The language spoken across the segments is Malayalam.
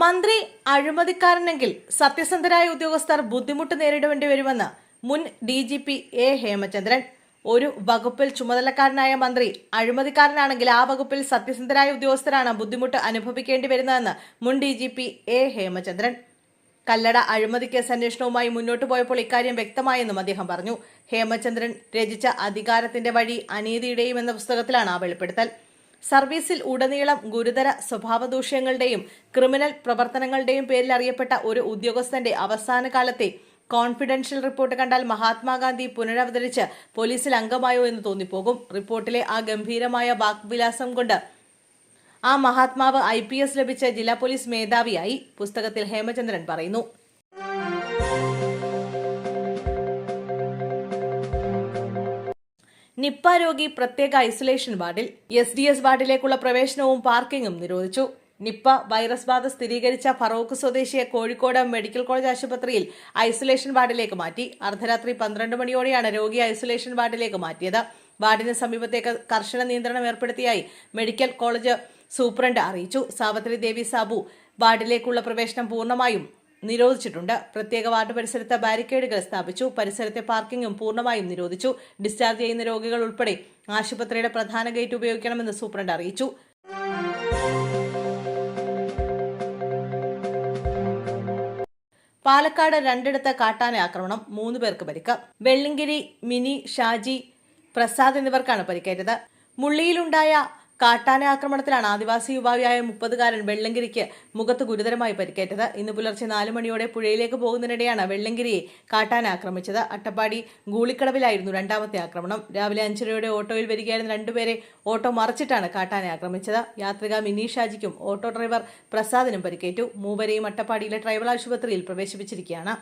മന്ത്രി അഴിമതിക്കാരനെങ്കിൽ സത്യസന്ധരായ ഉദ്യോഗസ്ഥർ ബുദ്ധിമുട്ട് നേരിടേണ്ടി വരുമെന്ന് മുൻ DGP A. ഹേമചന്ദ്രൻ. ഒരു വകുപ്പിൽ ചുമതലക്കാരനായ മന്ത്രി അഴിമതിക്കാരനാണെങ്കിൽ ആ വകുപ്പിൽ സത്യസന്ധരായ ഉദ്യോഗസ്ഥരാണ് ബുദ്ധിമുട്ട് അനുഭവിക്കേണ്ടി വരുന്നതെന്ന് മുൻ DGP A. ഹേമചന്ദ്രൻ. കല്ലട അഴിമതി കേസ് അന്വേഷണവുമായി മുന്നോട്ടു പോയപ്പോൾ ഇക്കാര്യം വ്യക്തമായെന്നും അദ്ദേഹം പറഞ്ഞു. ഹേമചന്ദ്രൻ രചിച്ച അധികാരത്തിന്റെ വഴി അനീതിയുടെയും എന്ന പുസ്തകത്തിലാണ് ആ വെളിപ്പെടുത്തൽ. സർവീസിൽ ഉടനീളം ഗുരുതര സ്വഭാവദൂഷ്യങ്ങളുടെയും ക്രിമിനൽ പ്രവർത്തനങ്ങളുടെയും പേരിൽ അറിയപ്പെട്ട ഒരു ഉദ്യോഗസ്ഥന്റെ അവസാന കാലത്തെ കോൺഫിഡൻഷ്യൽ റിപ്പോർട്ട് കണ്ടാൽ മഹാത്മാഗാന്ധി പുനരവതരിച്ച് പോലീസിൽ അംഗമായോ എന്ന് തോന്നിപ്പോകും. റിപ്പോർട്ടിലെ ആ ഗംഭീരമായ വാക്വിലാസം കൊണ്ട് ആ മഹാത്മാവ് IPS ലഭിച്ച ജില്ലാ പോലീസ് മേധാവിയായി, പുസ്തകത്തിൽ ഹേമചന്ദ്രൻ പറയുന്നു. നിപ്പ രോഗി പ്രത്യേക ഐസൊലേഷൻ വാർഡിൽ SDS വാർഡിലേക്കുള്ള പ്രവേശനവും പാർക്കിംഗും നിരോധിച്ചു. നിപ്പ വൈറസ് ബാധ സ്ഥിരീകരിച്ച ഫറോക്ക് സ്വദേശിയെ കോഴിക്കോട് മെഡിക്കൽ കോളേജ് ആശുപത്രിയിൽ ഐസൊലേഷൻ വാർഡിലേക്ക് മാറ്റി. അർദ്ധരാത്രി 12 മണിയോടെയാണ് രോഗിയെ ഐസൊലേഷൻ വാർഡിലേക്ക് മാറ്റിയത്. വാർഡിന് സമീപത്തേക്ക് കർശന നിയന്ത്രണം ഏർപ്പെടുത്തിയായി മെഡിക്കൽ കോളേജ് സൂപ്രണ്ട് അറിയിച്ചു. സാവിത്രി ദേവി സാബു വാർഡിലേക്കുള്ള പ്രവേശനം പൂർണ്ണമായും നിരോധിച്ചിട്ടുണ്ട്. പ്രത്യേക വാർഡ് പരിസരത്ത് ബാരിക്കേഡുകൾ സ്ഥാപിച്ചു. പരിസരത്തെ പാർക്കിംഗും പൂർണ്ണമായും നിരോധിച്ചു. ഡിസ്ചാർജ് ചെയ്യുന്ന രോഗികൾ ഉൾപ്പെടെ ആശുപത്രിയുടെ പ്രധാന ഗേറ്റ് ഉപയോഗിക്കണമെന്ന് സൂപ്രണ്ട് അറിയിച്ചു. പാലക്കാട് രണ്ടിടത്ത് കാട്ടാന ആക്രമണം, 3 പേർക്ക് പരിക്ക്. വെള്ളിങ്കിരി മിനി, ഷാജി, പ്രസാദ് എന്നിവർക്കാണ് പരിക്കേറ്റത്. മുള്ളിയിലുണ്ടായ കാട്ടാന ആക്രമണത്തിലാണ് ആദിവാസി യുവാവിയായ 30-കാരൻ വെള്ളങ്കിരിക്ക് മുഖത്ത് ഗുരുതരമായി പരിക്കേറ്റത്. ഇന്ന് പുലർച്ചെ 4 മണിയോടെ പുഴയിലേക്ക് പോകുന്നതിനിടെയാണ് വെള്ളങ്കിരിയെ കാട്ടാന ആക്രമിച്ചത്. അട്ടപ്പാടി ഗൂളിക്കടവിലായിരുന്നു രണ്ടാമത്തെ ആക്രമണം. രാവിലെ 5:30 ഓട്ടോയിൽ വരികയായിരുന്ന 2 പേരെ ഓട്ടോ മറിച്ചിട്ടാണ് കാട്ടാന ആക്രമിച്ചത്. യാത്രിക മിനി ഷാജിക്കും ഓട്ടോ ഡ്രൈവർ പ്രസാദിനും പരിക്കേറ്റു. മൂവരെയും അട്ടപ്പാടിയിലെ ട്രൈബൽ ആശുപത്രിയിൽ പ്രവേശിപ്പിച്ചിരിക്കുകയാണ്.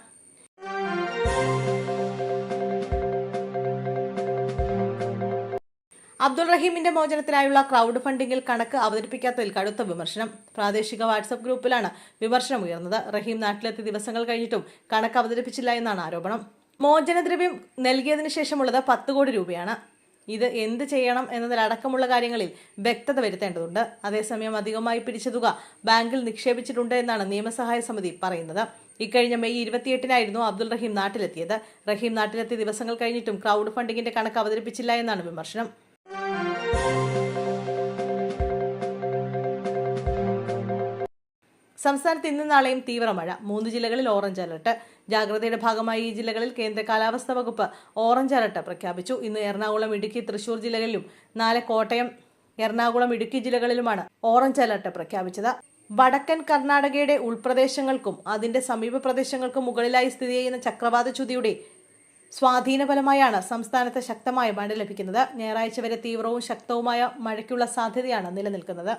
അബ്ദുൾ റഹീമിന്റെ മോചനത്തിനായുള്ള ക്രൗഡ് ഫണ്ടിങ്ങിൽ കണക്ക് അവതരിപ്പിക്കാത്തതിൽ കടുത്ത വിമർശനം. പ്രാദേശിക വാട്സ്ആപ്പ് ഗ്രൂപ്പിലാണ് വിമർശനം ഉയർന്നത്. റഹീം നാട്ടിലെത്തി ദിവസങ്ങൾ കഴിഞ്ഞിട്ടും കണക്ക് അവതരിപ്പിച്ചില്ല എന്നാണ് ആരോപണം. മോചനദ്രവ്യം നൽകിയതിനു ശേഷമുള്ളത് 10 കോടി രൂപയാണ്. ഇത് എന്ത് ചെയ്യണം എന്നതിലടക്കമുള്ള കാര്യങ്ങളിൽ വ്യക്തത വരുത്തേണ്ടതുണ്ട്. അതേസമയം അധികമായി പിരിച്ച തുക ബാങ്കിൽ നിക്ഷേപിച്ചിട്ടുണ്ട് എന്നാണ് നിയമസഹായ സമിതി പറയുന്നത്. ഇക്കഴിഞ്ഞ മെയ് 28-നായിരുന്നു അബ്ദുൾ റഹീം നാട്ടിലെത്തിയത്. റഹീം നാട്ടിലെത്തിയ ദിവസങ്ങൾ കഴിഞ്ഞിട്ടും ക്രൗഡ് ഫണ്ടിങ്ങിന്റെ കണക്ക് അവതരിപ്പിച്ചില്ല എന്നാണ് വിമർശനം. സംസ്ഥാനത്ത് ഇന്നും നാളെയും തീവ്ര മഴ. 3 ജില്ലകളിൽ ഓറഞ്ച് അലർട്ട്. ജാഗ്രതയുടെ ഭാഗമായി ഈ ജില്ലകളിൽ കേന്ദ്ര കാലാവസ്ഥാ വകുപ്പ് ഓറഞ്ച് അലർട്ട് പ്രഖ്യാപിച്ചു. ഇന്ന് എറണാകുളം, ഇടുക്കി, തൃശൂർ ജില്ലകളിലും നാളെ കോട്ടയം, എറണാകുളം, ഇടുക്കി ജില്ലകളിലുമാണ് ഓറഞ്ച് അലർട്ട് പ്രഖ്യാപിച്ചത്. വടക്കൻ കർണാടകയുടെ ഉൾപ്രദേശങ്ങൾക്കും അതിന്റെ സമീപ പ്രദേശങ്ങൾക്കും മുകളിലായി സ്ഥിതി ചെയ്യുന്ന ചക്രവാത ചുഴിയുടെ സ്വാധീന ഫലമായാണ് സംസ്ഥാനത്ത് ശക്തമായ മഴ ലഭിക്കുന്നത്. ഞായറാഴ്ച വരെ തീവ്രവും ശക്തവുമായ മഴയ്ക്കുള്ള സാധ്യതയാണ് നിലനിൽക്കുന്നത്.